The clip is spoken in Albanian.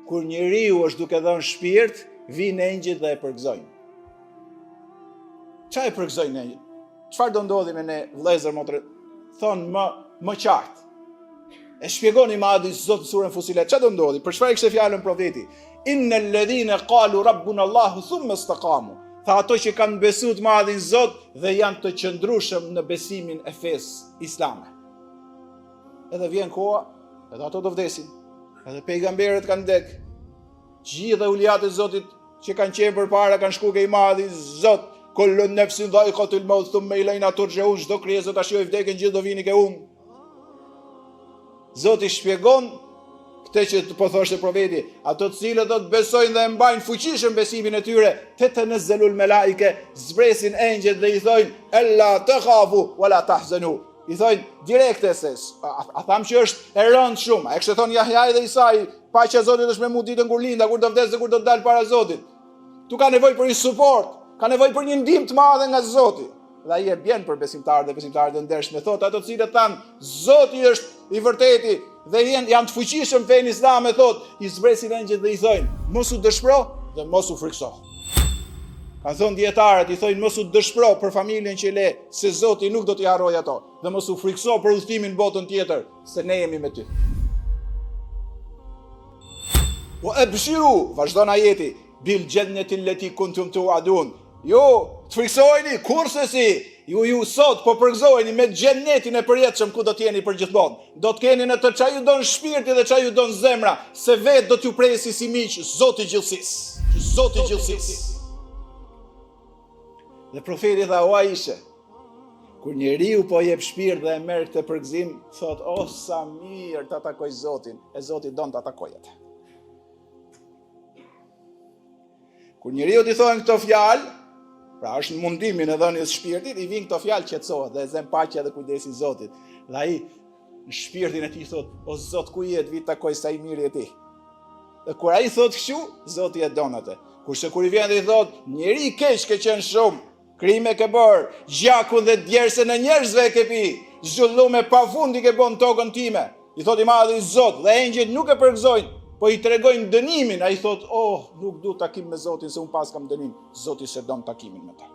kur njeriu është duke dhënë shpirt, vinë engjëjt dhe e përgëzojnë. Çfarë e përgëzojnë engjëjt? Çfarë do ndodhi me ne vëllezër motre? Thonë më qartë. E shpjegoni madhi Zot në surën Fusilet, çfarë do ndodhi? Për çfarë kishte fjalën profeti? Innal ladhina qalu rabbuna Allahu thumma istaqamu. Tha ato që kanë besuar madhin Zot dhe janë të qëndrueshëm në besimin e fesë islame. Edhe vjen koha, edhe ato do vdesin. Edhe pejgamberët kanë vdek. Gjithë uliat e Zotit që kanë qenë përpara kanë shkuar ke i madhi Zot. Kullu nafsin dha'iqatul maut thumma ilayna turja'un. Çdo krijesë do ta shijojë vdekjen, gjithë do vini ke unë. Zoti shpjegon këtë që po thoshte profeti, ato të cilët do të besojnë dhe e mbajnë fuqishëm besimin e tyre, tatanazzelul malaike, zbresin engjëjt dhe i thojnë alla takhafu wala tahzanu. I thojnë direkte se a tham që është e rëndë shumë. A kështë thonë Jahjai dhe Isai, paqja e Zotit është me mu ditën kur linda, kur do vdes dhe kur do të dalë para Zotit. Tu ka nevojë për një suport, ka nevojë për një ndihmë të madhe nga Zoti. Dhe ai e bjen për besimtarët e ndershëm. Thotë ato të cilët thanë Zoti është i vërteti dhe janë të fuqishëm fen Islam, thotë i zbresin engjëjt dhe i thojnë mos u dëshpëro dhe mos u frikso. Ka thonë dietarët, i thojnë mos u dëshpëro për familjen që le, se Zoti nuk do t'i harrojë ato, dhe mos u frikso për udhëtimin në botën tjetër, se ne jemi me ty. Wa abshiru, vazhdon ajeti, bil jannati allati kuntum tu'adun. Jo, të friksojeni, kurse si, ju sot po përgëzojeni me xhenetin e përjetshëm ku do t'jeni për gjithmonë. Do t'keni në të çaj ju don shpirti dhe çaj ju don zemra, se vetë do t'ju presi si miq Zoti i gjithësisë. Zoti i gjithësisë. Dhe profeti tha o Aisha, kur njeriu po jep shpirt dhe e merr këtë përgëzim, thot o sa mirë ta takoj Zotin, e Zoti don ta takojë atë. Kur njeriu t'i thonë këto fjalë, pra është në mundimin e dhënies shpirtit, i vijnë këto fjalë qetësohet dhe zem paqja dhe kujdesi i Zotit. Dhe ai në shpirtin e tij thot, o Zot ku je, vi takoj sa i miri e ti. Dhe kur ai thot kështu, Zoti e don atë. Kurse kur i vjen dhe i thot, njeri i keq ke qenë shumë, krime ke bërë, gjakun dhe djersën e njerëzve ke pi, zhullume pafundi ke bën tokën time. I thot i madhi Zot, dhe engjëjt nuk e përgëzojnë, po i tregojnë dënimin, ai thot, oh, nuk du takim me Zotin se un pas kam dënim. Zoti se don takimin me ta.